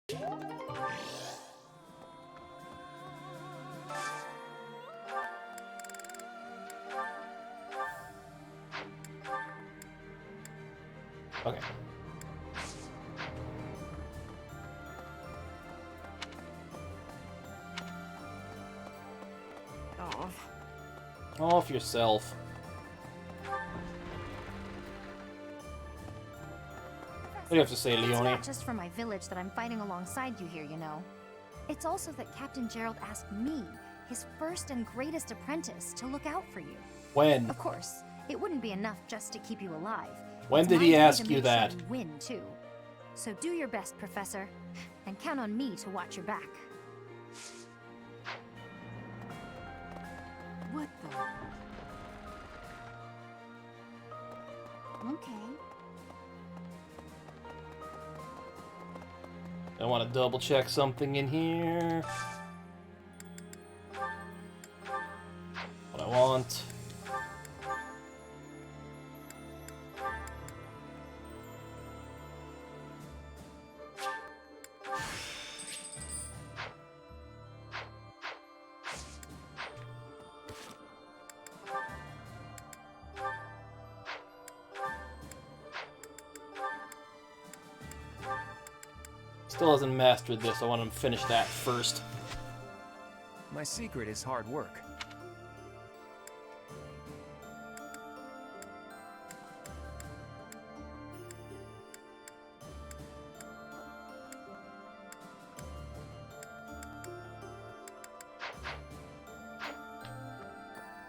Okay. Off yourself. What do you have to say, Leone? It's not just for my village that I'm fighting alongside you here, you know. It's also that Captain Gerald asked me, his first and greatest apprentice, to look out for you. When? Of course, it wouldn't be enough just to keep you alive. When It's did my he duty ask to you make that? sure you win too. So do your best, Professor, and count on me to watch your back. What the? Okay. I want to double check something in here. What I want. Still hasn't mastered this. I want him to finish that first. My secret is hard work.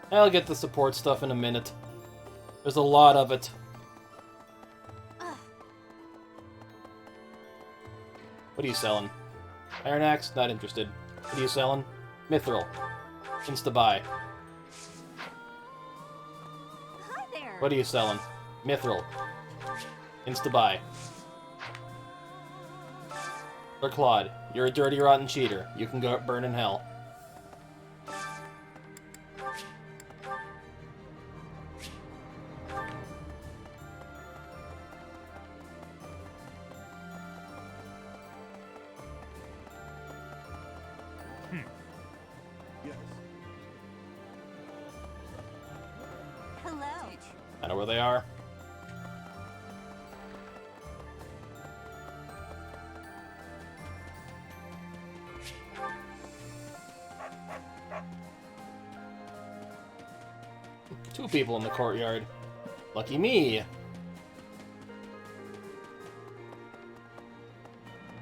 I'll get the support stuff in a minute. There's a lot of it. What are you selling? Iron Axe? Not interested. What are you selling? Mithril. Insta-buy. Hi there. What are you selling? Mithril. Insta-buy. Or Claude, you're a dirty, rotten cheater. You can go burn in hell. Hello. I know where they are. Two people in the courtyard. Lucky me.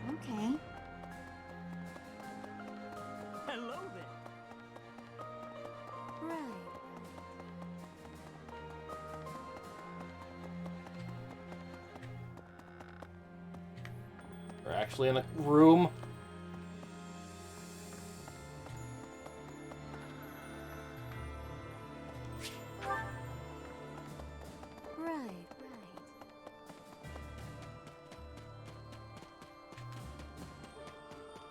Okay. Hello there. Right. We're actually in a room. Right.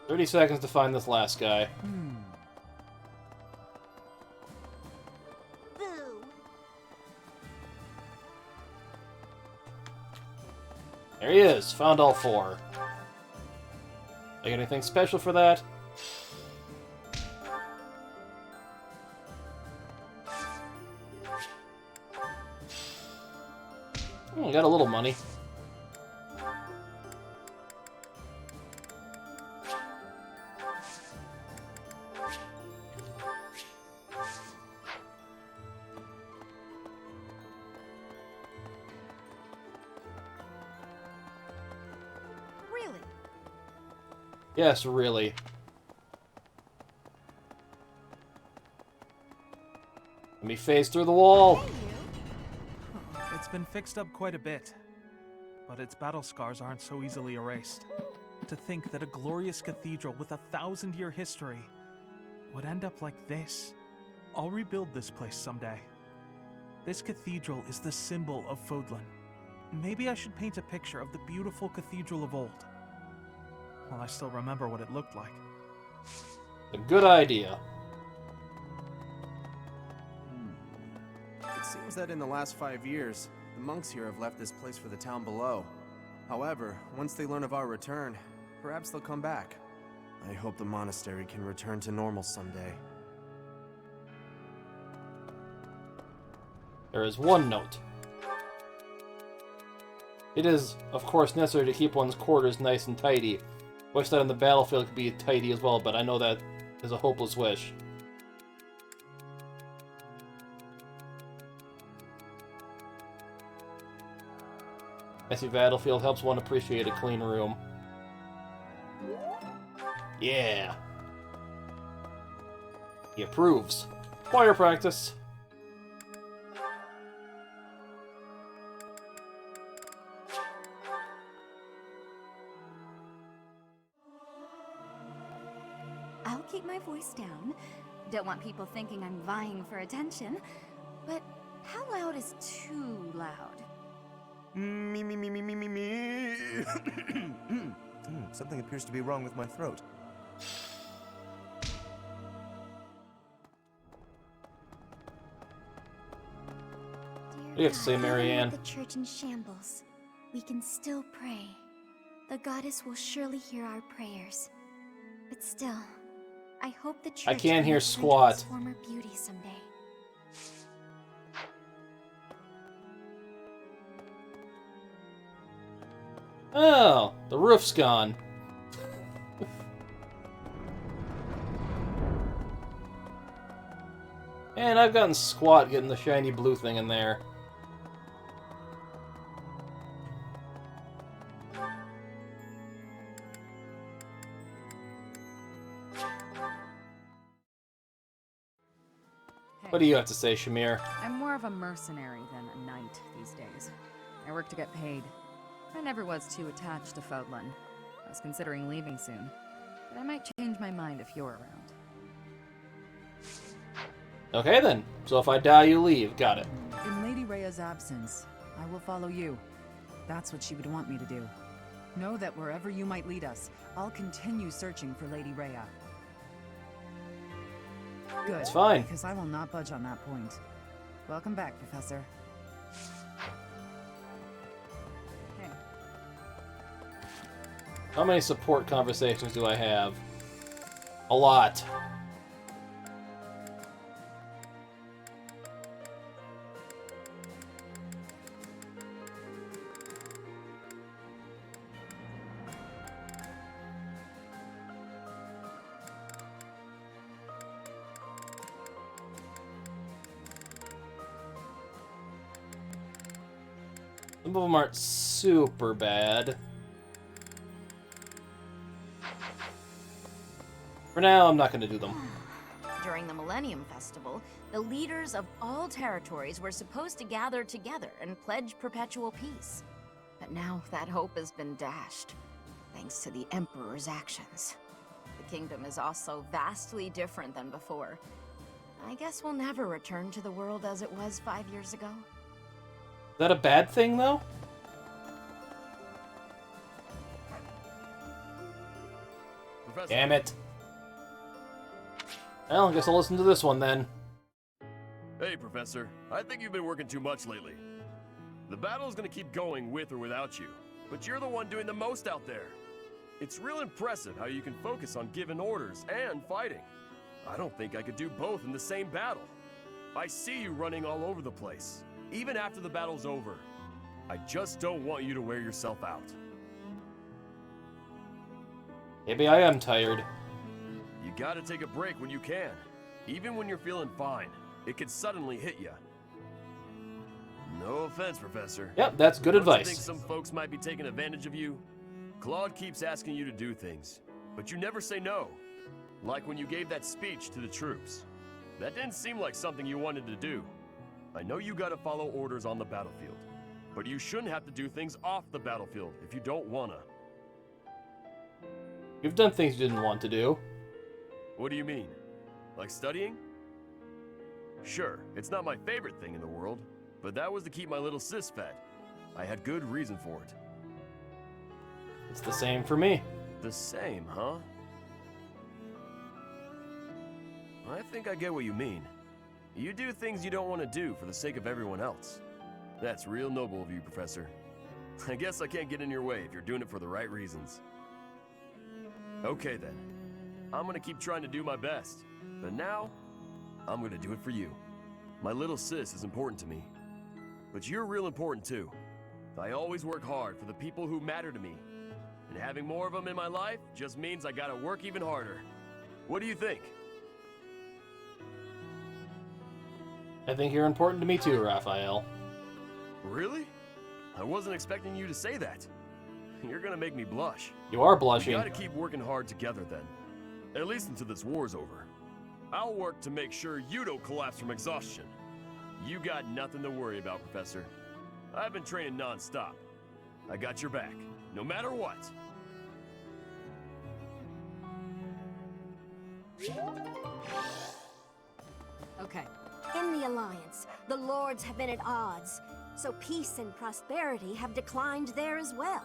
30 seconds to find this last guy. Boo. There he is. Found all four. I got anything special for that? Got a little money. Really? Yes, really. Let me phase through the wall. Hey, you. It's been fixed up quite a bit, but its battle scars aren't so easily erased. To think that a glorious cathedral with a 1,000-year history would end up like this. I'll rebuild this place someday. This cathedral is the symbol of Fodlan. Maybe I should paint a picture of the beautiful cathedral of old. Well, I still remember what it looked like. A good idea. It seems that in the last 5 years, the monks here have left this place for the town below. However, once they learn of our return, Perhaps they'll come back. I hope the monastery can return to normal someday. There is one note. It is, of course, necessary to keep one's quarters nice and tidy. Wish that on the battlefield could be tidy as well, but I know that is a hopeless wish. Messy battlefield helps one appreciate a clean room. Yeah. He approves. Choir practice. I'll keep my voice down. Don't want people thinking I'm vying for attention. But how loud is too loud? Me. Something appears to be wrong with my throat. What do you have to say, Marianne? Even with the church in shambles, we can still pray. The goddess will surely hear our prayers. But still, I hope the church I can't hear can return to squat. its former beauty someday. Oh, the roof's gone. And I've gotten squat getting the shiny blue thing in there. What do you have to say, Shamir? I'm more of a mercenary than a knight these days. I work to get paid. I never was too attached to Fodlan. I was considering leaving soon, but I might change my mind if you're around. Okay then. So if I die, you leave. Got it. In Lady Rhea's absence, I will follow you. That's what she would want me to do. Know that wherever you might lead us, I'll continue searching for Lady Rhea. Good. It's fine. Because I will not budge on that point. Welcome back, Professor. Hey. How many support conversations do I have? A lot. Some of them aren't super bad. For now, I'm not going to do them. During the Millennium Festival, the leaders of all territories were supposed to gather together and pledge perpetual peace. But now that hope has been dashed, thanks to the Emperor's actions. The kingdom is also vastly different than before. I guess we'll never return to the world as it was 5 years ago. Is that a bad thing, though? Professor. Damn it. Well, I guess I'll listen to this one then. Hey, Professor. I think you've been working too much lately. The battle is gonna keep going with or without you, but you're the one doing the most out there. It's real impressive how you can focus on giving orders and fighting. I don't think I could do both in the same battle. I see you running all over the place, even after the battle's over. I just don't want you to wear yourself out. Maybe I am tired. You gotta take a break when you can, even when you're feeling fine. It could suddenly hit you. No offense, Professor. Yep, that's good Don't you advice. think some folks might be taking advantage of you? Claude keeps asking you to do things, but you never say no. Like when you gave that speech to the troops. That didn't seem like something you wanted to do. I know you gotta follow orders on the battlefield, but you shouldn't have to do things off the battlefield if you don't wanna. You've done things you didn't want to do. What do you mean? Like studying? Sure, it's not my favorite thing in the world, but that was to keep my little sis fed. I had good reason for it. It's the same for me. The same, huh? I think I get what you mean. You do things you don't want to do for the sake of everyone else. That's real noble of you, Professor. I guess I can't get in your way if you're doing it for the right reasons. Okay then. I'm gonna keep trying to do my best. But now, I'm gonna do it for you. My little sis is important to me. But you're real important too. I always work hard for the people who matter to me. And having more of them in my life just means I gotta work even harder. What do you think? I think you're important to me too, Raphael. Really? I wasn't expecting you to say that. You're gonna make me blush. You are We blushing. gotta keep working hard together then. At least until this war's over. I'll work to make sure you don't collapse from exhaustion. You got nothing to worry about, Professor. I've been training non-stop. I got your back, no matter what. Okay. In the Alliance, the Lords have been at odds, so peace and prosperity have declined there as well.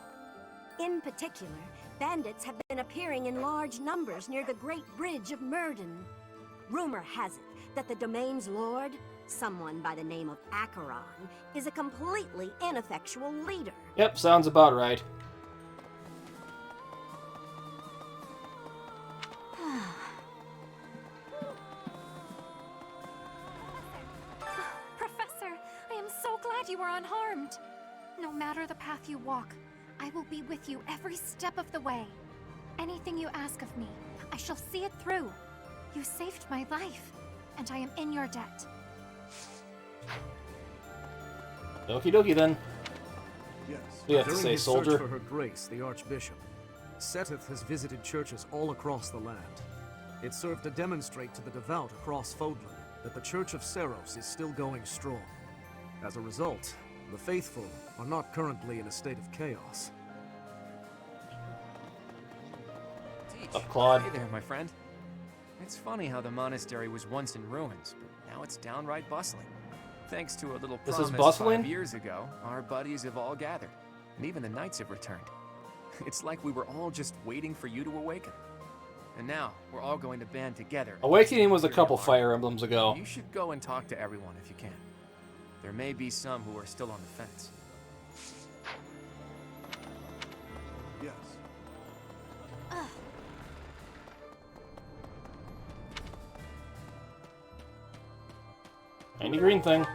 In particular, bandits have been appearing in large numbers near the Great Bridge of Murden. Rumor has it that the domain's lord, someone by the name of Acheron, is a completely ineffectual leader. Yep, sounds about right. Professor, I am so glad you are unharmed. No matter the path you walk, I will be with you every step of the way. Anything you ask of me, I shall see it through. You saved my life, and I am in your debt. Okie dokie then. Yes. You have to During say, his soldier. search for Her Grace, the Archbishop, Seteth has visited churches all across the land. It served to demonstrate to the devout across Fodlan that the Church of Seros is still going strong. As a result, the faithful are not currently in a state of chaos. Up, Claude. Hey there, my friend. It's funny how the monastery was once in ruins, but now it's downright bustling. Thanks to a little This is promise bustling? 5 years ago, our buddies have all gathered, and even the knights have returned. It's like we were all just waiting for you to awaken. And now, we're all going to band together. Awakening was a Here couple you are. Fire Emblems ago. You should go and talk to everyone if you can. There may be some who are still on the fence. Yes. Shiny green thing.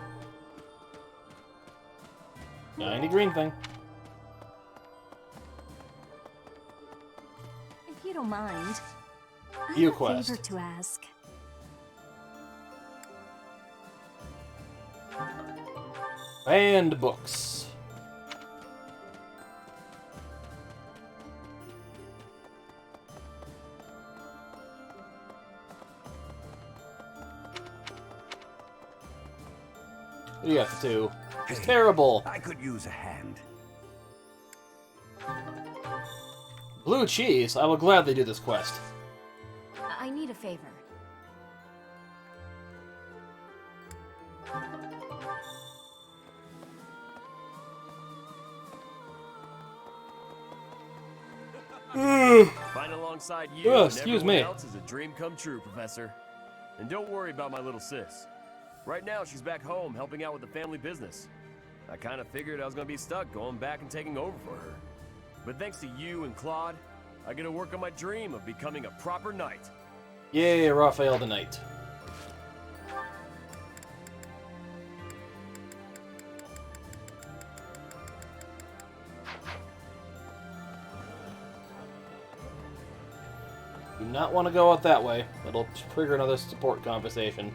Shiny green thing. If you don't mind, I You have a quest. favor to ask. And books. What do you have to do? It's terrible. I could use a hand. Blue cheese. I will gladly do this quest. I need a favor. Fighting alongside you Oh, and excuse everyone me. else is a dream come true, Professor. And don't worry about my little sis. Right now, she's back home helping out with the family business. I kind of figured I was going to be stuck going back and taking over for her. But thanks to you and Claude, I get to work on my dream of becoming a proper knight. Yay, Raphael the Knight. Do not want to go out that way. It'll trigger another support conversation.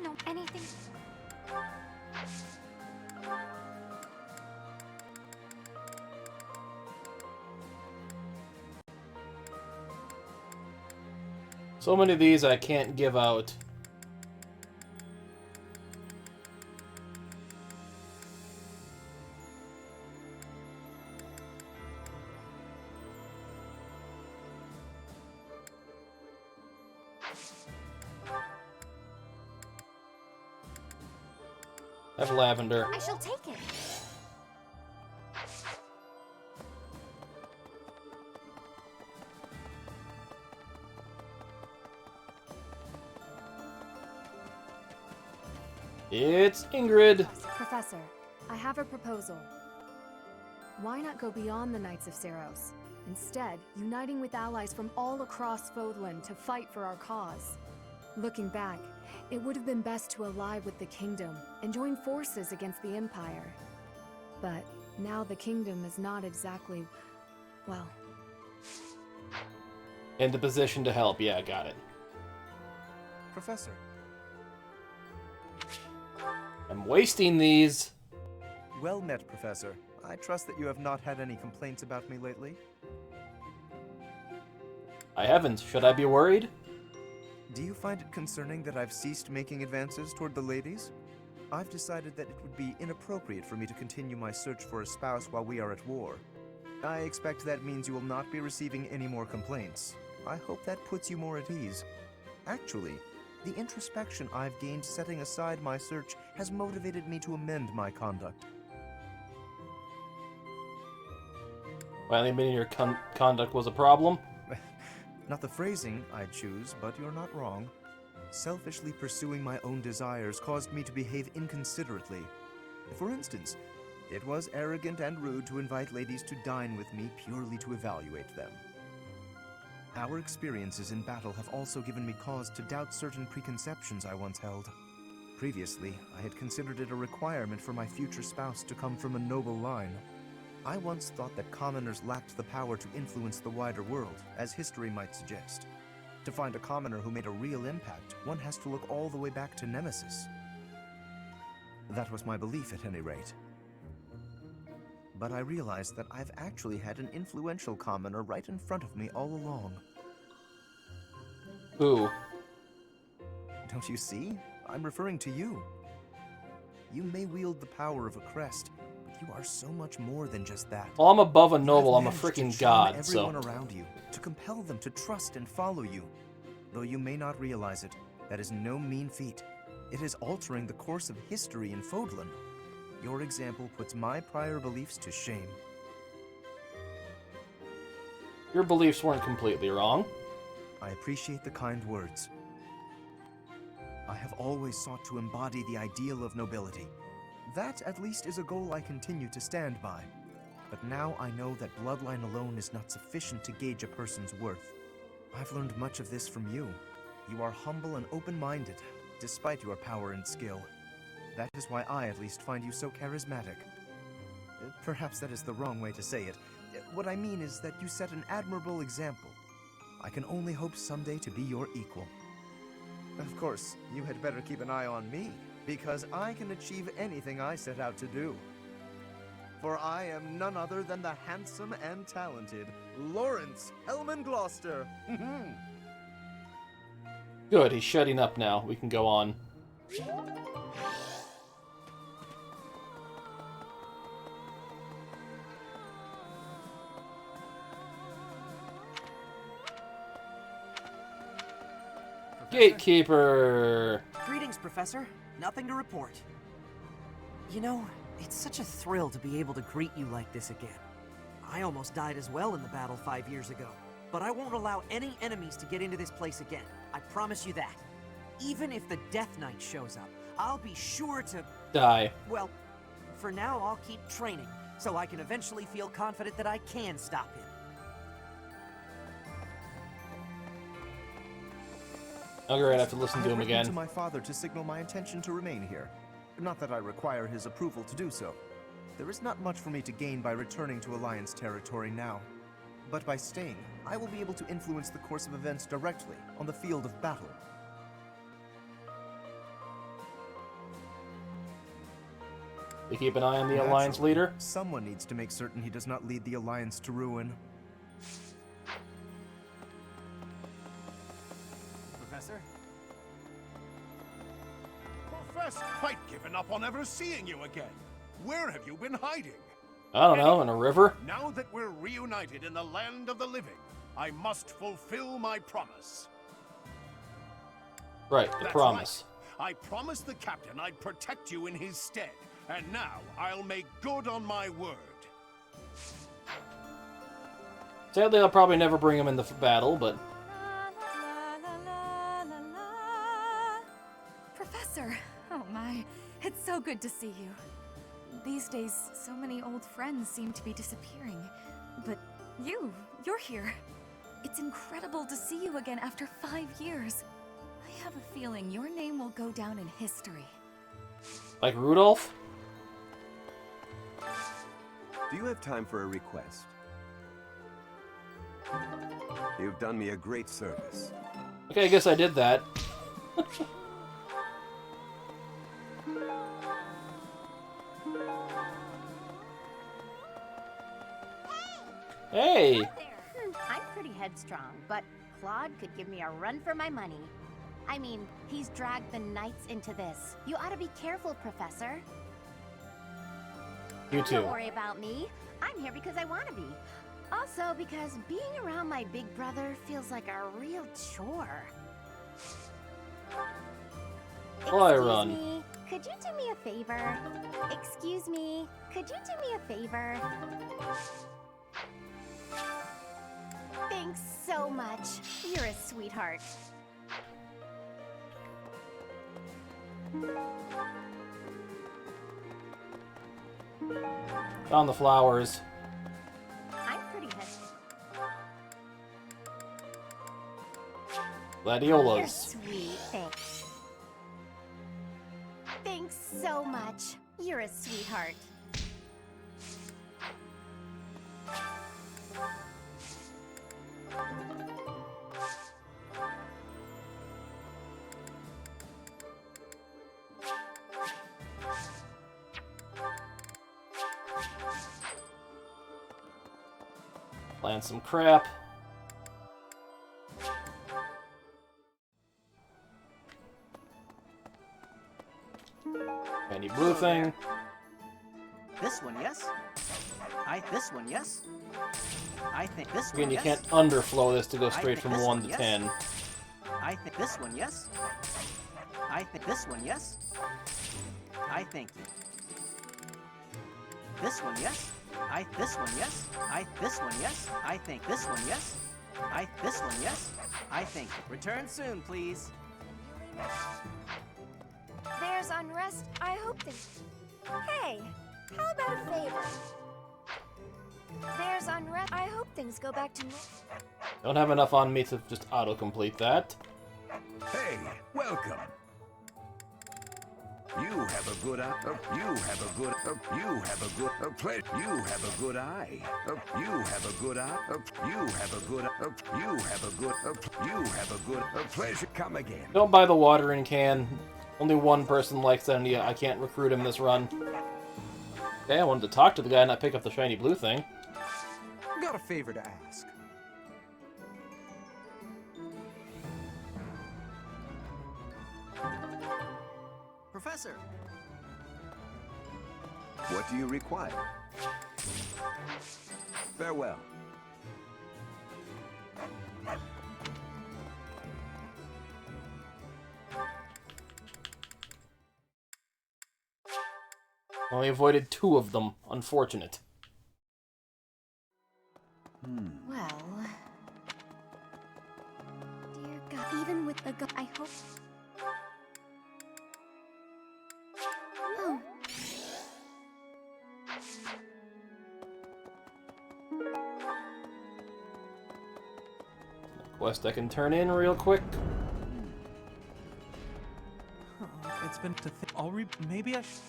No, anything. So many of these I can't give out. Have lavender. I shall take it. It's Ingrid. Professor, I have a proposal. Why not go beyond the Knights of Seros? Instead, uniting with allies from all across Fodlan to fight for our cause. Looking back, it would have been best to ally with the Kingdom and join forces against the Empire. But now the Kingdom is not exactly, well... In the position to help, yeah, got it. Professor. I'm wasting these. Well met, Professor. I trust that you have not had any complaints about me lately. I haven't. Should I be worried? Do you find it concerning that I've ceased making advances toward the ladies? I've decided that it would be inappropriate for me to continue my search for a spouse while we are at war. I expect that means you will not be receiving any more complaints. I hope that puts you more at ease. Actually, the introspection I've gained setting aside my search has motivated me to amend my conduct. Finally admitting your conduct was a problem? Not the phrasing I'd choose, but you're not wrong. Selfishly pursuing my own desires caused me to behave inconsiderately. For instance, it was arrogant and rude to invite ladies to dine with me purely to evaluate them. Our experiences in battle have also given me cause to doubt certain preconceptions I once held. Previously, I had considered it a requirement for my future spouse to come from a noble line. I once thought that commoners lacked the power to influence the wider world, as history might suggest. To find a commoner who made a real impact, one has to look all the way back to Nemesis. That was my belief at any rate. But I realized that I've actually had an influential commoner right in front of me all along. Who? Don't you see? I'm referring to you. You may wield the power of a crest, but you are so much more than just that. Well, I'm above a noble. I'm a You've managed freaking to charm god, so... everyone around you, to compel them to trust and follow you. Though you may not realize it, that is no mean feat. It is altering the course of history in Fodlan. Your example puts my prior beliefs to shame. Your beliefs weren't completely wrong. I appreciate the kind words. I have always sought to embody the ideal of nobility. That, at least, is a goal I continue to stand by. But now I know that bloodline alone is not sufficient to gauge a person's worth. I've learned much of this from you. You are humble and open-minded, despite your power and skill. That is why I, at least, find you so charismatic. Perhaps that is the wrong way to say it. What I mean is that you set an admirable example. I can only hope someday to be your equal. Of course, you had better keep an eye on me, because I can achieve anything I set out to do. For I am none other than the handsome and talented Lawrence Hellman Gloucester. Good, he's shutting up now. We can go on. Gatekeeper! Greetings, Professor. Nothing to report. You know, it's such a thrill to be able to greet you like this again. I almost died as well in the battle 5 years ago, but I won't allow any enemies to get into this place again. I promise you that. Even if the Death Knight shows up, I'll be sure to... Die. Well, for now I'll keep training, so I can eventually feel confident that I can stop him. I'm gonna have to listen to him again. To my father to signal my intention to remain here. Not that I require his approval to do so. There is not much for me to gain by returning to Alliance territory now. But by staying, I will be able to influence the course of events directly on the field of battle. We keep an eye on the Alliance leader. Someone needs to make certain he does not lead the Alliance to ruin. Professor? Professor, quite given up on ever seeing you again. Where have you been hiding? I don't know, in a river? Now that we're reunited in the land of the living, I must fulfill my promise. Right, the promise. Right. I promised the captain I'd protect you in his stead, and now I'll make good on my word. Sadly, I'll probably never bring him in the battle, but... Professor! Oh my. to see you. These days, so many old friends seem to be disappearing. But you're here. It's incredible to see you again after 5 years. I have a feeling your name will go down in history. Like Rudolph? Do you have time for a request? You've done me a great service. Okay, I guess I did that. Hey! I'm pretty headstrong, but Claude could give me a run for my money. I mean, he's dragged the Knights into this. You ought to be careful, Professor. You too. Don't worry about me. I'm here because I want to be. Also, because being around my big brother feels like a real chore. Why Excuse run? me, could you do me a favor? Excuse me, could you do me a favor? Thanks so much. You're a sweetheart. Found the flowers. I'm pretty head. You're Gladiolas. sweet. Thanks. Thanks so much. You're a sweetheart. Plant some crap. Any blue thing. This one, yes? This one, yes? I think this one, Again, you yes? can't underflow this to go I straight think from this 1 one, to yes? 10. I think this one, yes? I think this one, yes? I think you. This one, yes? This one, yes? This one, yes? I think this one, yes? This one, yes? I think. Return soon, please. There's unrest. I hope they... Hey, how about a favor? There's unrest. I hope things go back to normal. Don't have enough on me to just auto-complete that. Hey, welcome. You have a good eye. You have a good. You have a good. Play. You have a good eye. You have a good eye. You have a good. You have a good. You have a good. Pleasure. Come again. Don't buy the watering can. Only one person likes that, and yeah, I can't recruit him this run. Okay, I wanted to talk to the guy and not pick up the shiny blue thing. Got a favor to ask. Professor! What do you require? Farewell. Only avoided 2 of them. Unfortunate. Well... Dear God, even with the I hope... Oh. Quest I can turn in real quick. It's been to think. Maybe I should.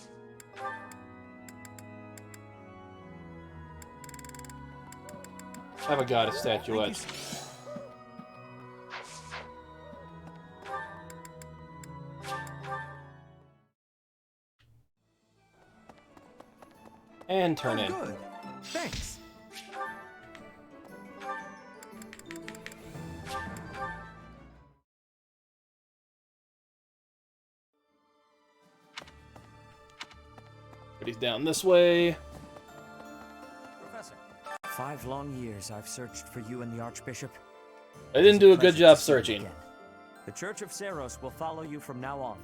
I have a goddess statuette. And turn in. Good. Thanks. But he's down this way. Professor. 5 long years I've searched for you and the Archbishop. I didn't do a good Pleasure job to see you searching. again. The Church of Seros will follow you from now on.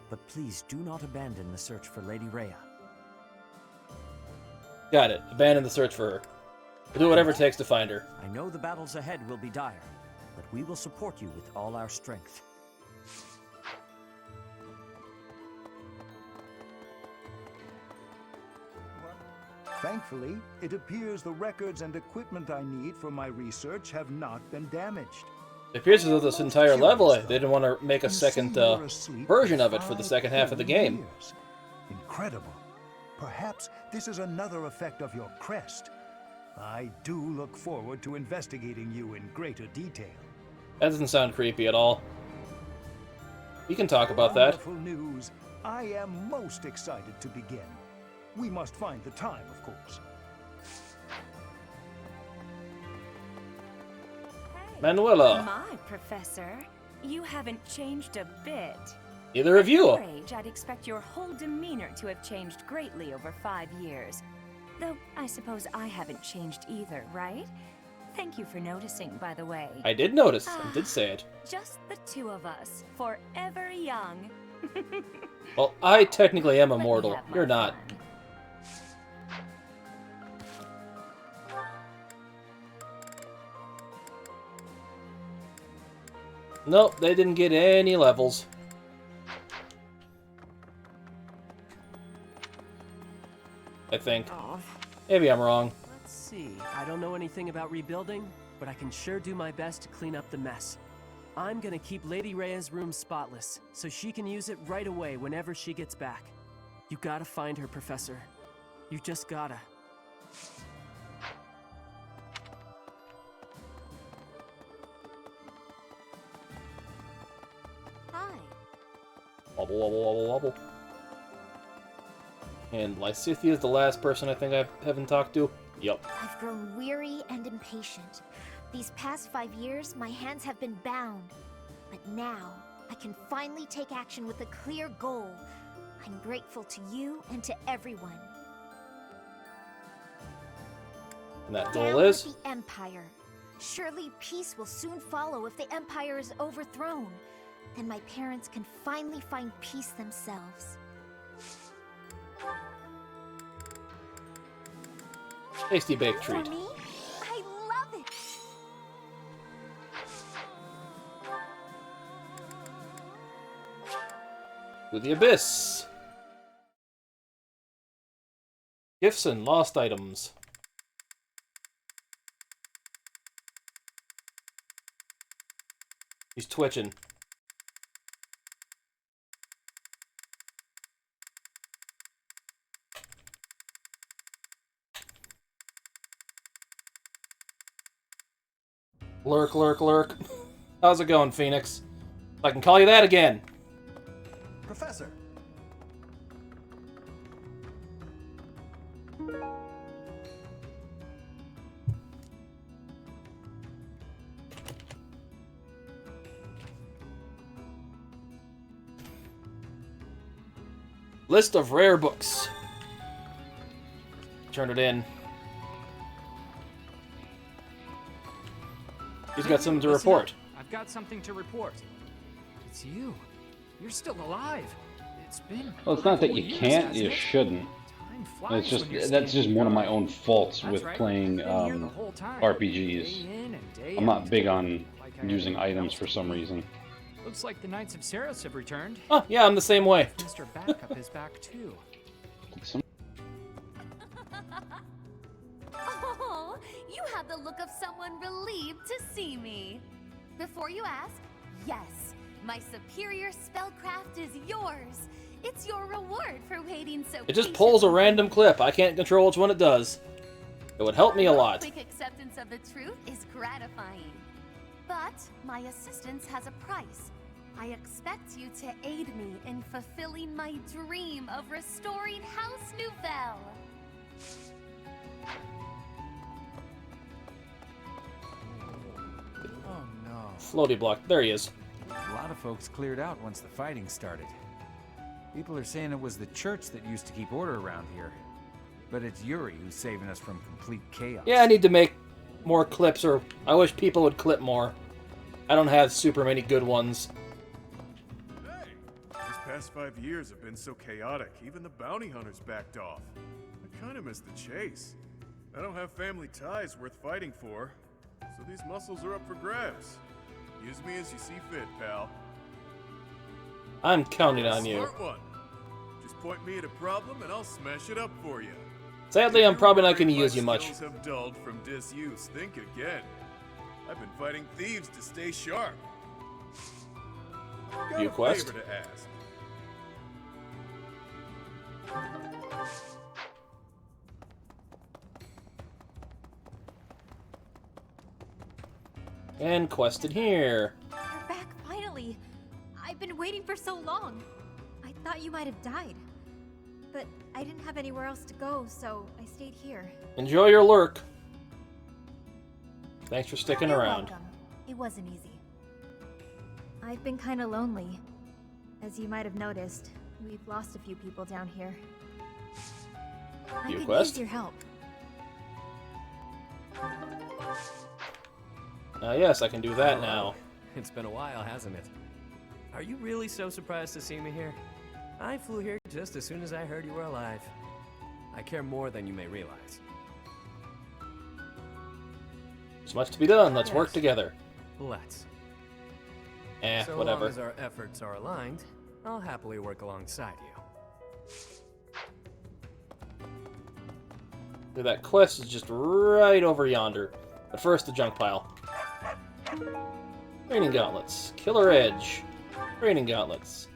But please do not abandon the search for Lady Rhea. Got it. Abandon the search for her. We'll do whatever it takes to find her. I know the battles ahead will be dire, but we will support you with all our strength. Thankfully, it appears the records and equipment I need for my research have not been damaged. It appears as though this entire level, they didn't want to make a second version of it for the second half of the game. Incredible. Perhaps this is another effect of your crest. I do look forward to investigating you in greater detail. That doesn't sound creepy at all. We can talk about that. Wonderful news. I am most excited to begin. We must find the time, of course. Manuela. My professor, you haven't changed a bit. Neither of you. At your age, I'd expect your whole demeanor to have changed greatly over 5 years. Though, I suppose I haven't changed either, right? Thank you for noticing, by the way. I did notice. I did say it. Just the two of us, forever young. Well, I technically am immortal. You're not. Nope, they didn't get any levels. I think. Maybe I'm wrong. Let's see. I don't know anything about rebuilding, but I can sure do my best to clean up the mess. I'm gonna keep Lady Rhea's room spotless, so she can use it right away whenever she gets back. You gotta find her, Professor. You just gotta. Hi. Wobble, wobble, wobble, wobble. And Lysithia is the last person I think I haven't talked to. Yup. I've grown weary and impatient. These past 5 years, my hands have been bound. But now, I can finally take action with a clear goal. I'm grateful to you and to everyone. And that Down goal is? with the Empire. Surely peace will soon follow if the Empire is overthrown. Then my parents can finally find peace themselves. Tasty baked treat. For me, I love it. To the abyss. Gifts and lost items. He's twitching. Lurk, lurk, lurk. How's it going, Phoenix? I can call you that again. Professor! List of rare books. Turn it in. He's got something to report. I've got something to report. It's you. You're still alive. It's been. Well, it's not that you can't, you shouldn't. It's just that's just one of my own faults with playing RPGs. I'm not big on using items for some reason. Looks like the Knights of Seros have returned. Oh, yeah, I'm the same way. Mr. Backup is back too. Oh, you have the look of someone relieved to see me. Before you ask, yes, my superior spellcraft is yours. It's your reward for waiting so It just pulls a random clip. I can't control which one it does. It would help me a lot. Quick acceptance of the truth is gratifying. But my assistance has a price. I expect you to aid me in fulfilling my dream of restoring House Nouvelle. Oh no. Floaty block. There he is. A lot of folks cleared out once the fighting started. People are saying it was the church that used to keep order around here. But it's Yuri who's saving us from complete chaos. Yeah, I need to make more clips, or I wish people would clip more. I don't have super many good ones. These past 5 years have been so chaotic, even the bounty hunters backed off. I kinda miss the chase. I don't have family ties worth fighting for, so these muscles are up for grabs. Use me as you see fit, pal. I'm counting on you. Smart one. Just point me at a problem and I'll smash it up for you. Sadly, I'm probably not going to use you much. Skills have dulled from disuse. Think again. I've been fighting thieves to stay sharp. Got New a quest? favor to ask. And quested here. You're back finally. I've been waiting for so long. I thought you might have died. But I didn't have anywhere else to go, so I stayed here. Enjoy your lurk. Thanks for sticking You're around. welcome. It wasn't easy. I've been kind of lonely. As you might have noticed, we've lost a few people down here. I New could quest? use your help. Yes, I can do that now. It's been a while, hasn't it? Are you really so surprised to see me here? I flew here just as soon as I heard you were alive. I care more than you may realize. There's much to be done. Let's work Yes. together. Let's. So Long whatever. as our efforts are aligned, I'll happily work alongside you. That quest is just right over yonder. But first, the junk pile. Training gauntlets. Killer Edge. Training gauntlets.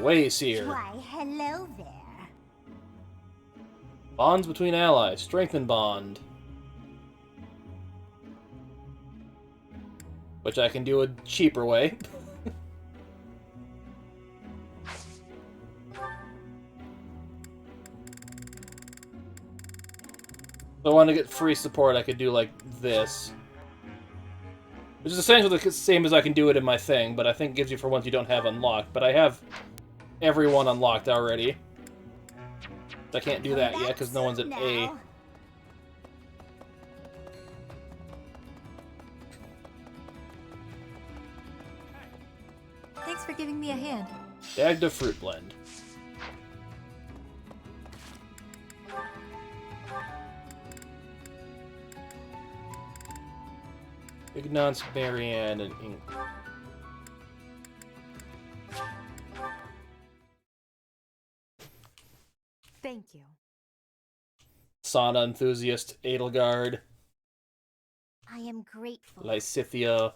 Wayseer. Why, hello there. Bonds between allies. Strengthen bond. Which I can do a cheaper way. If I want to get free support, I could do like this. Which is essentially the same as I can do it in my thing, but I think it gives you for ones you don't have unlocked. But I have everyone unlocked already. I can't do that yet because no one's at A. Thanks for giving me a hand. Dagda Fruit Blend. Ignance, Marianne, and Ink. Thank you. Sauna Enthusiast, Edelgard, I am grateful. Lysithia.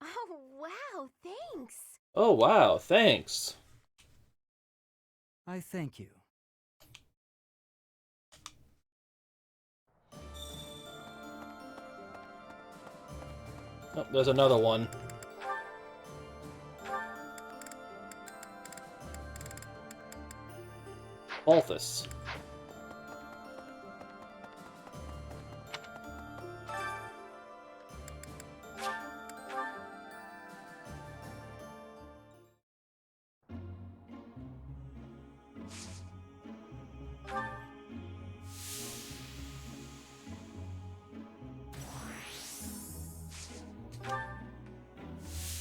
Oh, wow, thanks. Oh wow, thanks. I thank you. Oh, there's another one. Balthus.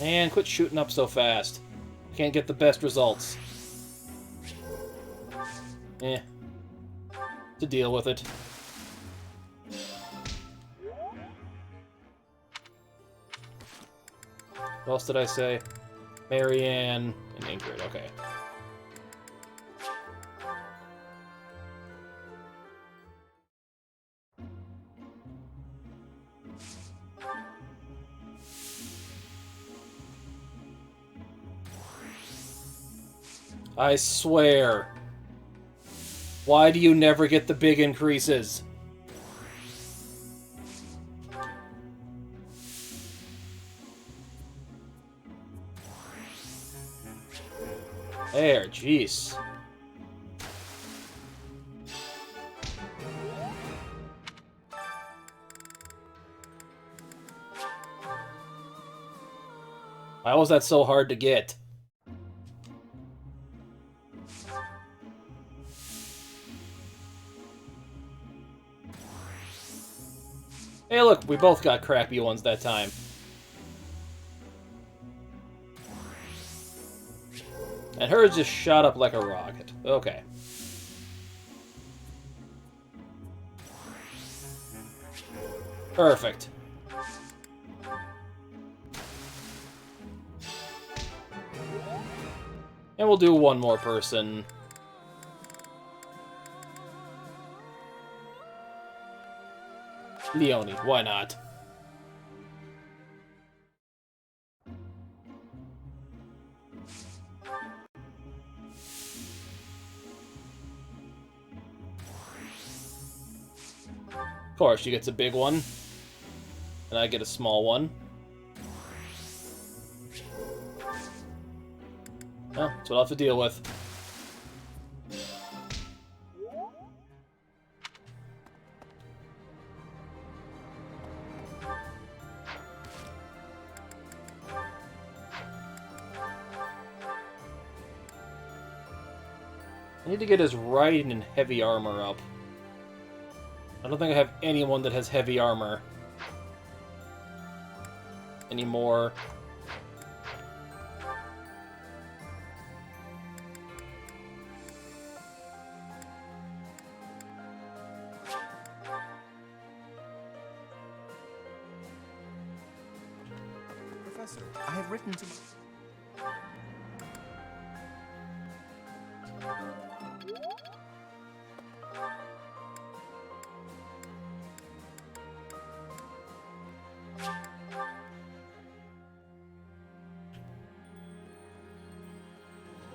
And quit shooting up so fast. Can't get the best results. To deal with it. What else did I say? Marianne and Ingrid, okay. I swear. Why do you never get the big increases? There, jeez. Why was that so hard to get? Hey look, we both got crappy ones that time. And hers just shot up like a rocket. Okay. Perfect. And we'll do one more person. Leonie, why not? Of course, she gets a big one. And I get a small one. Well, that's what I'll have to deal with. I need to get his riding and heavy armor up. I don't think I have anyone that has heavy armor anymore. Professor, I have written to...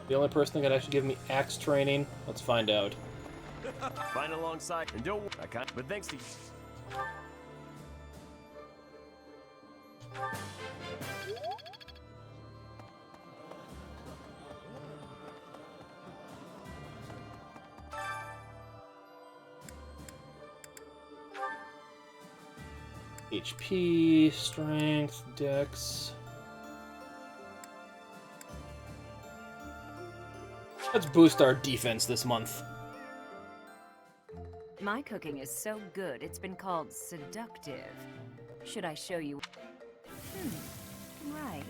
The only person that can actually give me axe training? Let's find out. Find alongside, and don't. I can't. But thanks to you. HP, strength, dex. Let's boost our defense this month. My cooking is so good, it's been called seductive. Should I show you? Right.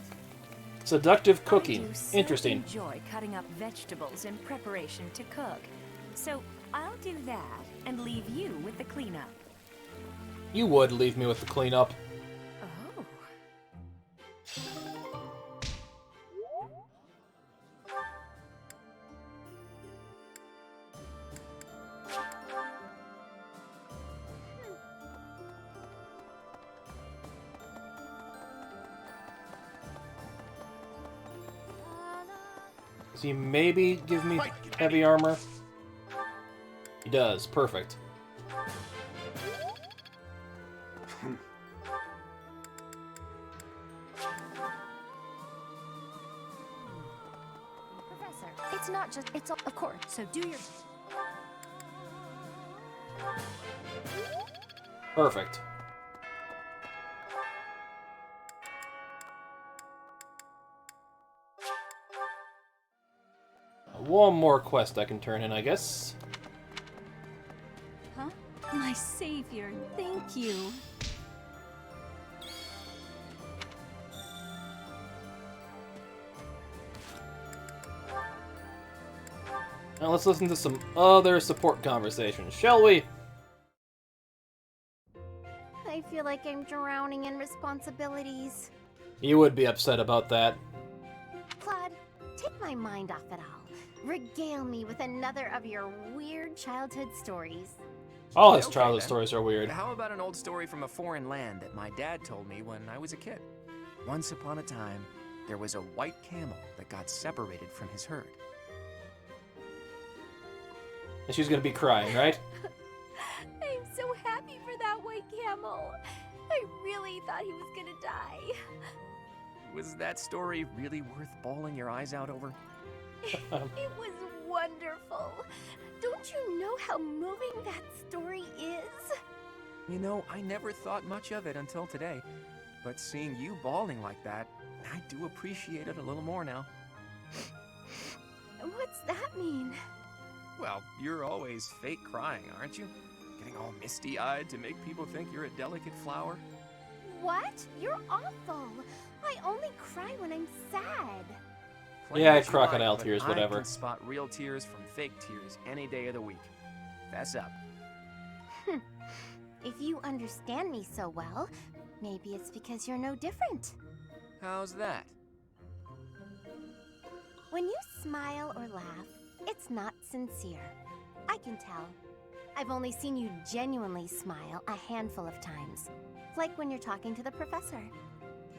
Seductive cooking. I do so Interesting. enjoy cutting up vegetables in preparation to cook. So I'll do that and leave you with the cleanup. You would leave me with the cleanup. Oh. Does he maybe give me heavy armor? He does. Perfect. Professor, it's not just, it's all, of course, so do your... Perfect. One more quest I can turn in, I guess. Huh? My savior, thank you. Now let's listen to some other support conversations, shall we? I feel like I'm drowning in responsibilities. You would be upset about that. Claude, take my mind off it all. Regale me with another of your weird childhood stories. All his Okay, childhood then. stories are weird. How about an old story from a foreign land that my dad told me when I was a kid? Once upon a time, there was a white camel that got separated from his herd. And she's gonna be crying, right? I'm so happy for that white camel. I really thought he was gonna die. Was that story really worth bawling your eyes out over? It was wonderful. Don't you know how moving that story is? You know, I never thought much of it until today. But seeing you bawling like that, I do appreciate it a little more now. What's that mean? Well, you're always fake crying, aren't you? Getting all misty-eyed to make people think you're a delicate flower? What? You're awful. I only cry when I'm sad. Claim Yeah, what you crocodile like, but tears, I whatever. can spot real tears from fake tears any day of the week. Fess up. If you understand me so well, maybe it's because you're no different. How's that? When you smile or laugh, it's not sincere. I can tell. I've only seen you genuinely smile a handful of times. Like when you're talking to the professor.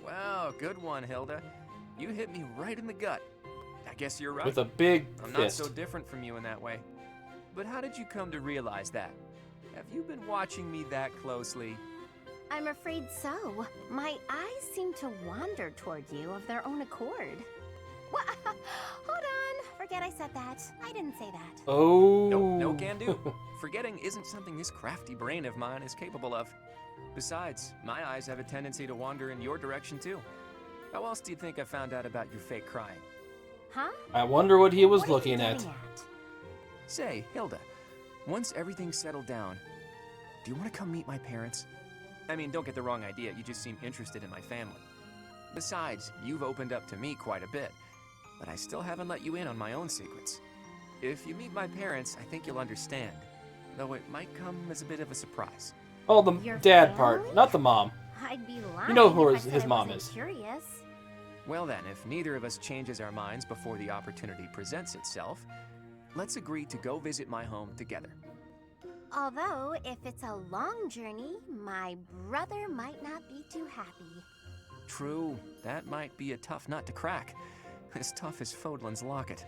Wow, good one, Hilda. You hit me right in the gut. I guess you're right. With a big I'm fist. not so different from you in that way. But how did you come to realize that? Have you been watching me that closely? I'm afraid so. My eyes seem to wander toward you of their own accord. What? Hold on. Forget I said that. I didn't say that. Oh. Nope, no can do. Forgetting isn't something this crafty brain of mine is capable of. Besides, my eyes have a tendency to wander in your direction too. How else do you think I found out about your fake crying? Huh? I wonder what he was looking at. Say, Hilda, once everything's settled down, do you want to come meet my parents? I mean, don't get the wrong idea, you just seem interested in my family. Besides, you've opened up to me quite a bit, but I still haven't let you in on my own secrets. If you meet my parents, I think you'll understand, though it might come as a bit of a surprise. Oh, the dad part, not the mom. I'd be lying. You know who if I said his I mom wasn't is. Curious. Well then, if neither of us changes our minds before the opportunity presents itself, let's agree to go visit my home together. Although, if it's a long journey, my brother might not be too happy. True, that might be a tough nut to crack. As tough as Fodlan's locket.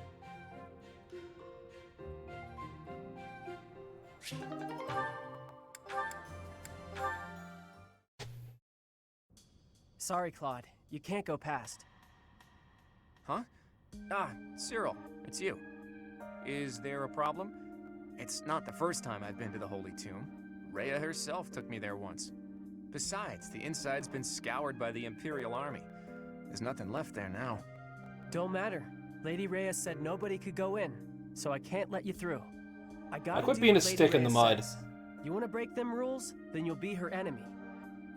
Sorry, Claude. You can't go past. Huh? Ah, Cyril, it's you. Is there a problem? It's not the first time I've been to the Holy Tomb. Rhea herself took me there once. Besides, the inside's been scoured by the Imperial Army. There's nothing left there now. Don't matter. Lady Rhea said nobody could go in, so I can't let you through. I gotta quit do being what a Lady stick in Rhea the mud. says. You wanna break them rules? Then you'll be her enemy.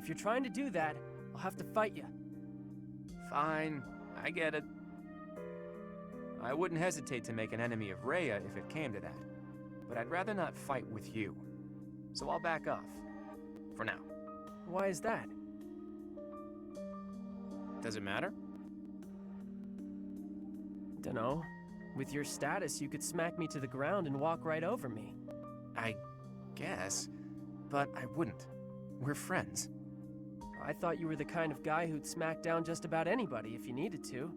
If you're trying to do that, I'll have to fight you. Fine, I get it. I wouldn't hesitate to make an enemy of Rhea if it came to that. But I'd rather not fight with you. So I'll back off. For now. Why is that? Does it matter? Dunno. With your status, you could smack me to the ground and walk right over me. I guess. But I wouldn't. We're friends. I thought you were the kind of guy who'd smack down just about anybody if you needed to.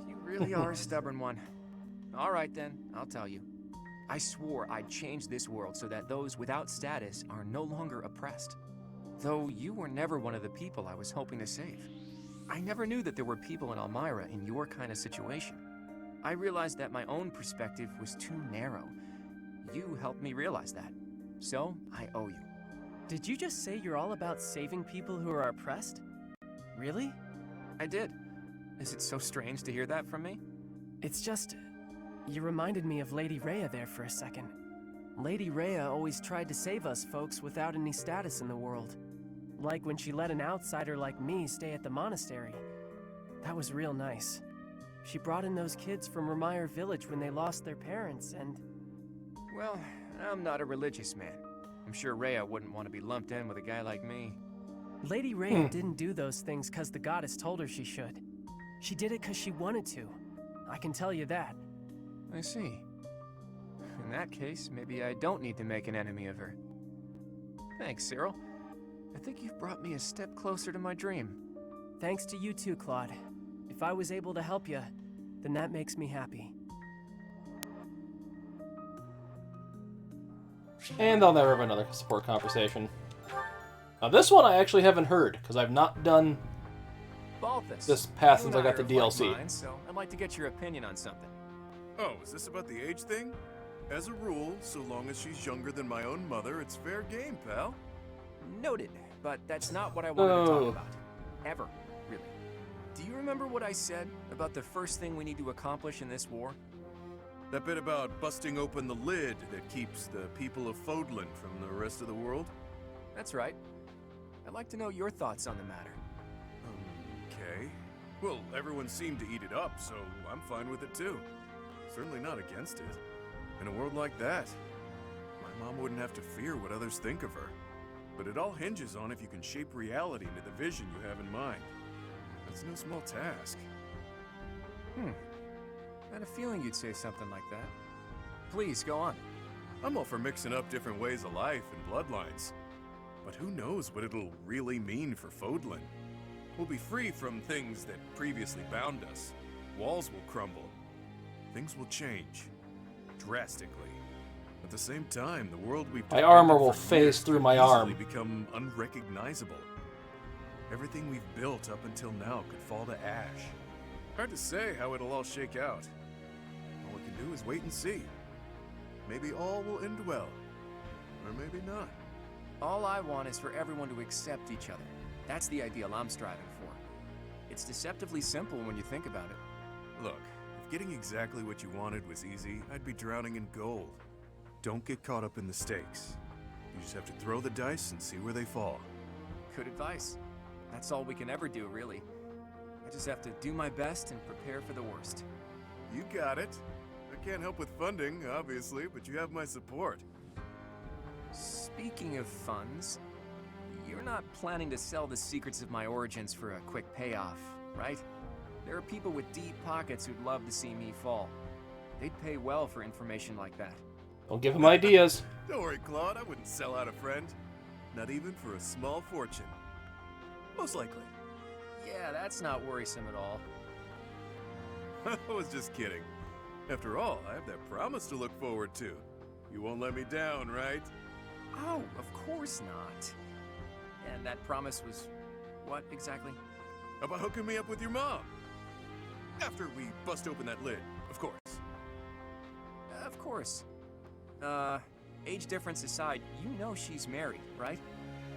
You really are a stubborn one. All right then, I'll tell you. I swore I'd change this world so that those without status are no longer oppressed. Though you were never one of the people I was hoping to save. I never knew that there were people in Elmira in your kind of situation. I realized that my own perspective was too narrow. You helped me realize that. So, I owe you. Did you just say you're all about saving people who are oppressed? Really? I did. Is it so strange to hear that from me? It's just... you reminded me of Lady Rhea there for a second. Lady Rhea always tried to save us folks without any status in the world. Like when she let an outsider like me stay at the monastery. That was real nice. She brought in those kids from Remire Village when they lost their parents, and... Well, I'm not a religious man. I'm sure Rhea wouldn't want to be lumped in with a guy like me. Lady Rhea didn't do those things because the goddess told her she should. She did it because she wanted to. I can tell you that. I see. In that case, maybe I don't need to make an enemy of her. Thanks, Cyril. I think you've brought me a step closer to my dream. Thanks to you too, Claude. If I was able to help you, then that makes me happy. And they'll never have another support conversation. Now this one I actually haven't heard, because I've not done Balthus, this path you since and I got the are of like DLC. minds, so I'd like to get your opinion on something. Oh, is this about the age thing? As a rule, so long as she's younger than my own mother, it's fair game, pal. Noted, but that's not what I wanted to talk about. Ever, really. Do you remember what I said about the first thing we need to accomplish in this war? That bit about busting open the lid that keeps the people of Fodlan from the rest of the world? That's right. I'd like to know your thoughts on the matter. Okay. Well, everyone seemed to eat it up, so I'm fine with it too. Certainly not against it. In a world like that, my mom wouldn't have to fear what others think of her. But it all hinges on if you can shape reality into the vision you have in mind. That's no small task. I had a feeling you'd say something like that. Please, go on. I'm all for mixing up different ways of life and bloodlines. But who knows what it'll really mean for Fodlan? We'll be free from things that previously bound us. Walls will crumble. Things will change. Drastically. At the same time, the world we've My armor will phase through my arm. Become unrecognizable. Everything we've built up until now could fall to ash. Hard to say how it'll all shake out. All we can do is wait and see. Maybe all will end well. Or maybe not. All I want is for everyone to accept each other. That's the ideal I'm striving for. It's deceptively simple when you think about it. Look, if getting exactly what you wanted was easy, I'd be drowning in gold. Don't get caught up in the stakes. You just have to throw the dice and see where they fall. Good advice. That's all we can ever do, really. I just have to do my best and prepare for the worst. You got it. I can't help with funding, obviously, but you have my support. Speaking of funds, you're not planning to sell the secrets of my origins for a quick payoff, right? There are people with deep pockets who'd love to see me fall. They'd pay well for information like that. Don't give him ideas. Don't worry, Claude. I wouldn't sell out a friend. Not even for a small fortune. Most likely. Yeah, that's not worrisome at all. I was just kidding. After all, I have that promise to look forward to. You won't let me down, right? Oh, of course not. And that promise was what exactly? About hooking me up with your mom. After we bust open that lid, of course. Of course. Age difference aside, you know she's married, right?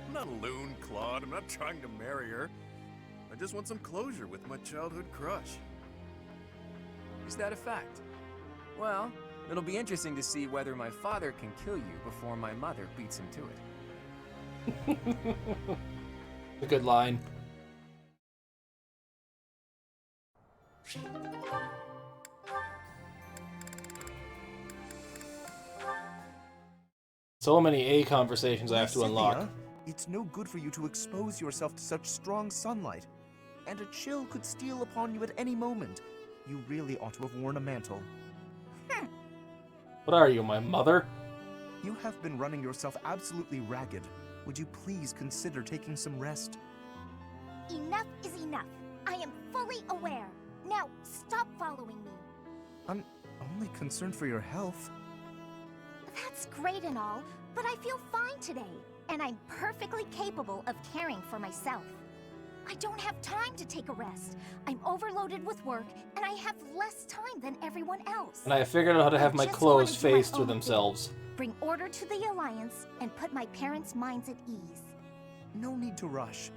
I'm not a loon, Claude. I'm not trying to marry her. I just want some closure with my childhood crush. Is that a fact? Well, it'll be interesting to see whether my father can kill you before my mother beats him to it. A good line. So many A conversations I have to unlock. It's no good for you to expose yourself to such strong sunlight. And a chill could steal upon you at any moment. You really ought to have worn a mantle. What are you, my mother? You have been running yourself absolutely ragged. Would you please consider taking some rest? Enough is enough. I am fully aware. Now, stop following me. I'm only concerned for your health. That's great and all, but I feel fine today, and I'm perfectly capable of caring for myself. I don't have time to take a rest. I'm overloaded with work, and I have less time than everyone else. And I figured out how to have my clothes phase through themselves. Bring order to the Alliance and put my parents' minds at ease. No need to rush.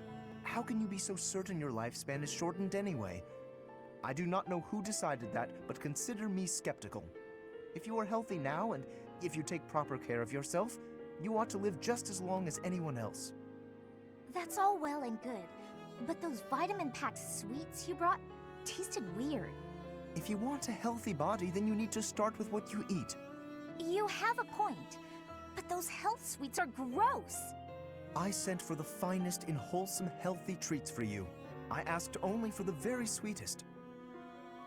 How can you be so certain your lifespan is shortened anyway? I do not know who decided that, but consider me skeptical. If you are healthy now, and if you take proper care of yourself, you ought to live just as long as anyone else. That's all well and good, but those vitamin-packed sweets you brought tasted weird. If you want a healthy body, then you need to start with what you eat. You have a point, but those health sweets are gross. I sent for the finest in wholesome, healthy treats for you. I asked only for the very sweetest.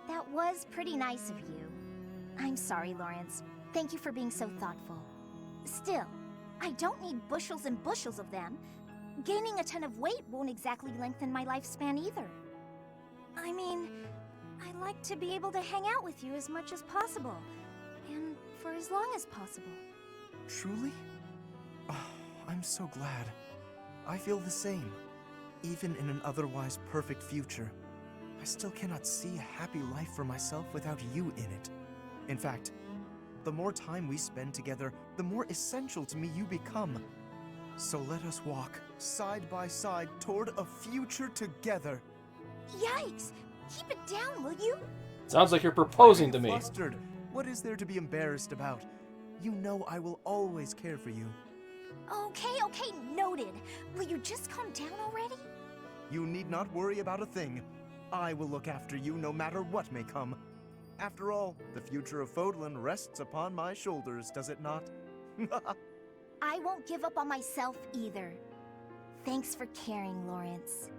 That was pretty nice of you. I'm sorry, Lawrence. Thank you for being so thoughtful. Still, I don't need bushels and bushels of them. Gaining a ton of weight won't exactly lengthen my lifespan either. I mean, I like to be able to hang out with you as much as possible, and for as long as possible. Truly? Oh, I'm so glad. I feel the same. Even in an otherwise perfect future, I still cannot see a happy life for myself without you in it. In fact, the more time we spend together, the more essential to me you become. So let us walk, side by side, toward a future together. Yikes! Keep it down, will you? Sounds like you're proposing to me. Flustered. What is there to be embarrassed about? You know I will always care for you. Okay, noted. Will you just calm down already? You need not worry about a thing. I will look after you no matter what may come. After all, the future of Fodlan rests upon my shoulders, does it not? I won't give up on myself either. Thanks for caring, Lawrence.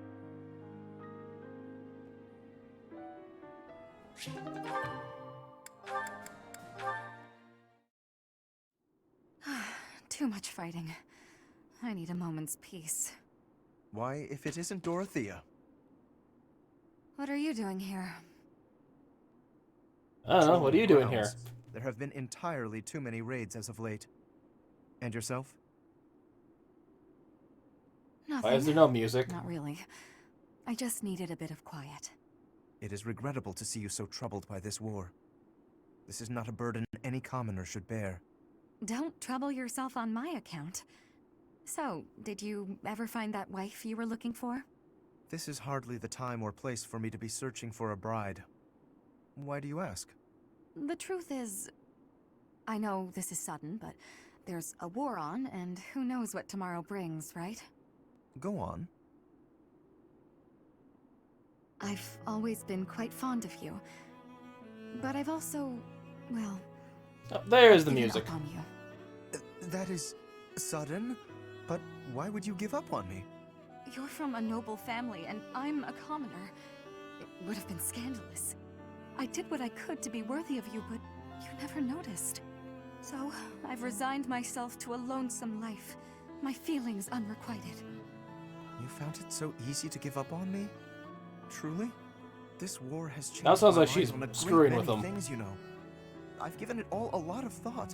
Too much fighting. I need a moment's peace. Why, if it isn't Dorothea? What are you doing here? I don't know, what are you doing here? Grounds. There have been entirely too many raids as of late. And yourself? Nothing. Why is there no music? Not really. I just needed a bit of quiet. It is regrettable to see you so troubled by this war. This is not a burden any commoner should bear. Don't trouble yourself on my account. So, did you ever find that wife you were looking for? This is hardly the time or place for me to be searching for a bride. Why do you ask? The truth is, I know this is sudden, but there's a war on, and who knows what tomorrow brings, right? Go on. I've always been quite fond of you. But I've also, well... Oh, there's the given music. up on you. That is sudden, but why would you give up on me? You're from a noble family, and I'm a commoner. It would have been scandalous. I did what I could to be worthy of you, but you never noticed. So, I've resigned myself to a lonesome life, my feelings unrequited. You found it so easy to give up on me? Truly? This war has changed Now it sounds my like mind she's on a great screwing with many him. things, you know. I've given it all a lot of thought.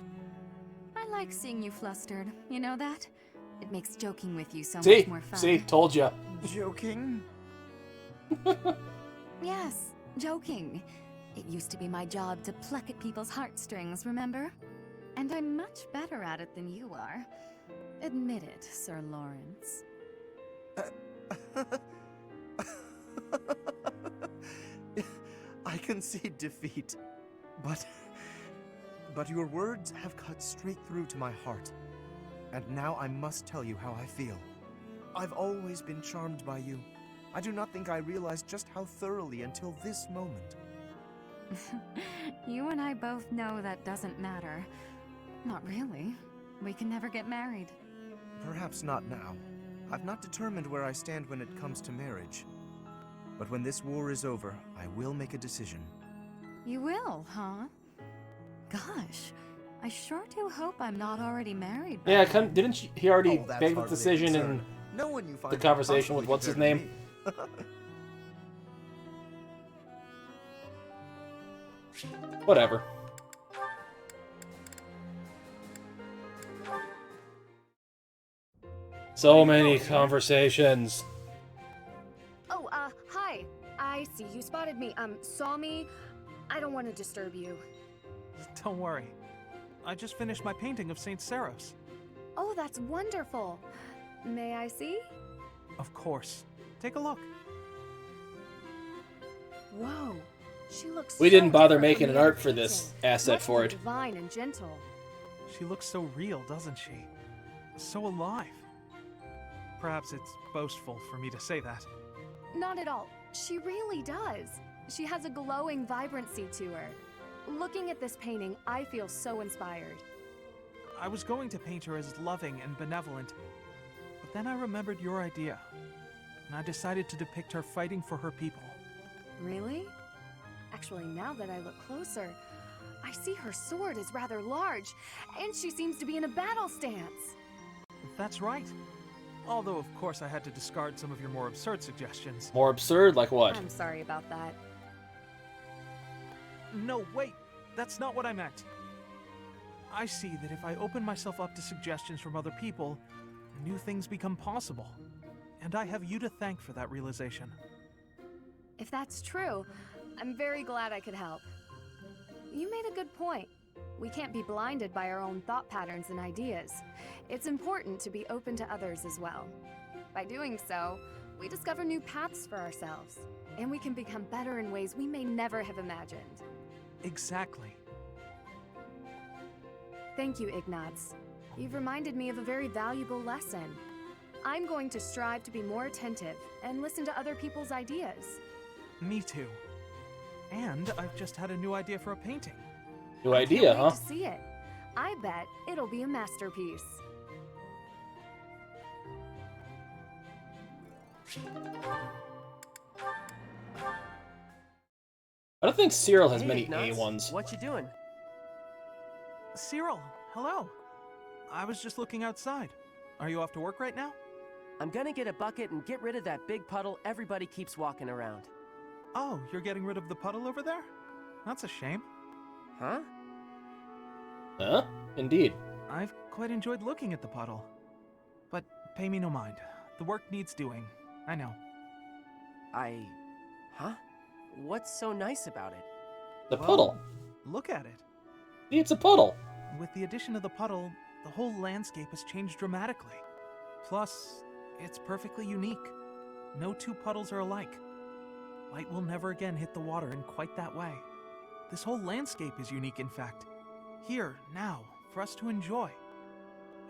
I like seeing you flustered, you know that? It makes joking with you so See? much more fun. See? Told ya. Joking? Yes, joking. It used to be my job to pluck at people's heartstrings, remember? And I'm much better at it than you are. Admit it, Sir Lawrence. I concede defeat, but your words have cut straight through to my heart. And now I must tell you how I feel. I've always been charmed by you. I do not think I realized just how thoroughly until this moment. You and I both know that doesn't matter. Not really. We can never get married. Perhaps not now. I've not determined where I stand when it comes to marriage. But when this war is over, I will make a decision. You will, huh? Gosh, I sure do hope I'm not already married. Yeah, didn't he already that's make the hardly a decision in concern. No one you find the could conversation possibly with what's his compare to name? Whatever. So many conversations. Oh, hi. I see you spotted me. Saw me. I don't want to disturb you. Don't worry. I just finished my painting of St. Saros. Oh, that's wonderful. May I see? Of course. Take a look. Whoa. She looks We so didn't bother different making from an the art other for this painting. asset Much for more it. divine and gentle. She looks so real, doesn't she? So alive. Perhaps it's boastful for me to say that. Not at all. She really does. She has a glowing vibrancy to her. Looking at this painting, I feel so inspired. I was going to paint her as loving and benevolent, but then I remembered your idea, and I decided to depict her fighting for her people. Really? Actually, now that I look closer, I see her sword is rather large, and she seems to be in a battle stance. That's right. Although, of course, I had to discard some of your more absurd suggestions. More absurd? Like what? I'm sorry about that. No, wait! That's not what I meant. I see that if I open myself up to suggestions from other people, new things become possible. And I have you to thank for that realization. If that's true, I'm very glad I could help. You made a good point. We can't be blinded by our own thought patterns and ideas. It's important to be open to others as well. By doing so, we discover new paths for ourselves, and we can become better in ways we may never have imagined. Exactly. Thank you, Ignaz. You've reminded me of a very valuable lesson. I'm going to strive to be more attentive and listen to other people's ideas. Me too. And I've just had a new idea for a painting. New idea, huh? To see it. I bet it'll be a masterpiece. I don't think Cyril has Hey, many Ignatz, A ones. What you doing? Cyril, hello. I was just looking outside. Are you off to work right now? I'm gonna get a bucket and get rid of that big puddle everybody keeps walking around. Oh, you're getting rid of the puddle over there? That's a shame. Huh? Huh? Indeed. I've quite enjoyed looking at the puddle. But pay me no mind. The work needs doing. I know. Huh? What's so nice about it? The puddle. Look at it. It's a puddle. With the addition of the puddle, the whole landscape has changed dramatically. Plus, it's perfectly unique. No two puddles are alike. Light will never again hit the water in quite that way. This whole landscape is unique, in fact. Here, now, for us to enjoy.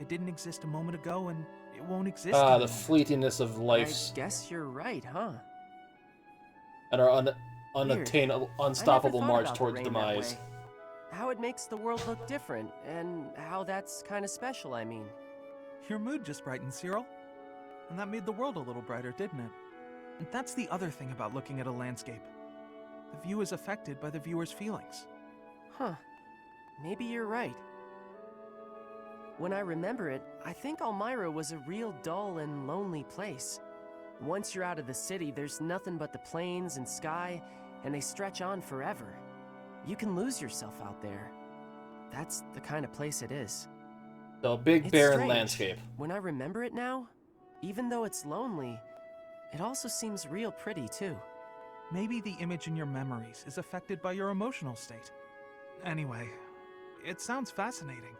It didn't exist a moment ago, and it won't exist Ah, the fleetiness of life's I guess you're right, huh? and our unattainable, unstoppable I never thought march about the towards rain that demise. way. How it makes the world look different, and how that's kind of special, I mean. Your mood just brightened, Cyril. And that made the world a little brighter, didn't it? And that's the other thing about looking at a landscape. The view is affected by the viewer's feelings. Huh. Maybe you're right. When I remember it, I think Elmira was a real dull and lonely place. Once you're out of the city, there's nothing but the plains and sky, and they stretch on forever. You can lose yourself out there. That's the kind of place it is. So a big It's barren strange. landscape. When I remember it now, even though it's lonely, it also seems real pretty too. Maybe the image in your memories is affected by your emotional state. Anyway, it sounds fascinating.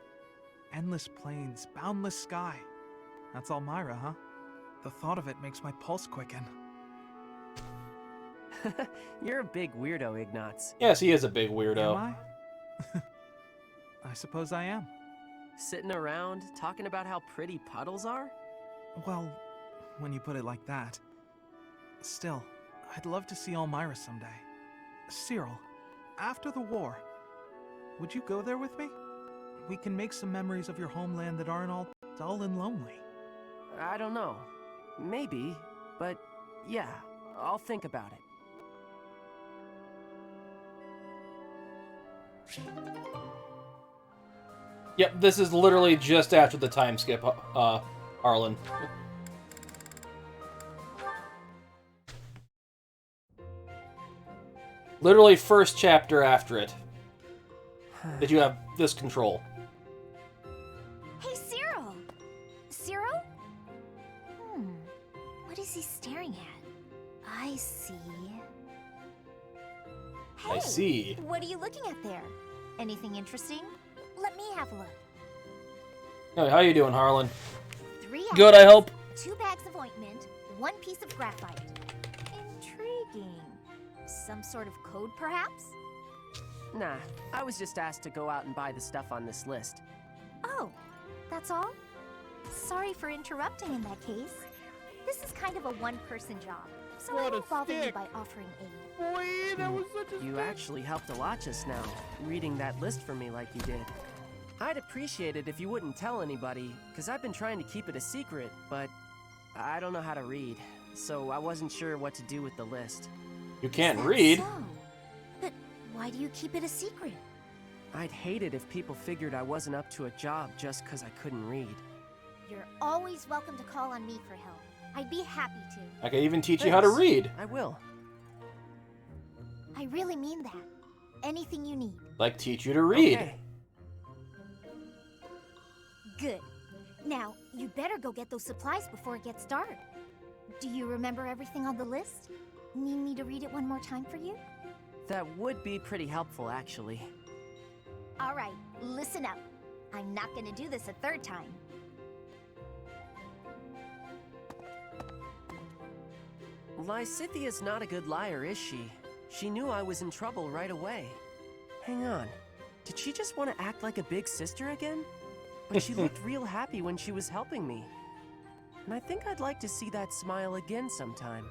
Endless plains, boundless sky. That's Elmira, huh? The thought of it makes my pulse quicken. You're a big weirdo, Ignatz. Yes, he is a big weirdo. Am I? I suppose I am. Sitting around, talking about how pretty puddles are? Well, when you put it like that. Still, I'd love to see Elmira someday. Cyril, after the war, would you go there with me? We can make some memories of your homeland that aren't all dull and lonely. I don't know. Maybe, but yeah, I'll think about it. Yep, this is literally just after the time skip, Arlen. Literally first chapter after it. That you have this control. Hey, Cyril! Cyril? What is he staring at? I see. Hey, I see. What are you looking at there? Anything interesting? Let me have a look. Hey, how you doing, Harlan? 3 Good, I hope. 2 bags of ointment, 1 piece of graphite. Intriguing. Some sort of code, perhaps? Nah, I was just asked to go out and buy the stuff on this list. Oh, that's all? Sorry for interrupting in that case. This is kind of a one-person job, so I won't bother you by offering aid. Boy, that was such a You actually helped a lot just now, reading that list for me like you did. I'd appreciate it if you wouldn't tell anybody, because I've been trying to keep it a secret, but I don't know how to read, so I wasn't sure what to do with the list. You can't Is that read. so? But why do you keep it a secret? I'd hate it if people figured I wasn't up to a job just because I couldn't read. You're always welcome to call on me for help. I'd be happy to. I can even teach you how to read. I will. I really mean that. Anything you need. Like teach you to read. Okay. Good. Now, you'd better go get those supplies before it gets dark. Do you remember everything on the list? Need me to read it one more time for you? That would be pretty helpful, actually. All right, listen up. I'm not gonna do this a third time. Lysithia's not a good liar, is she? She knew I was in trouble right away. Hang on. Did she just want to act like a big sister again? But she looked real happy when she was helping me. And I think I'd like to see that smile again sometime.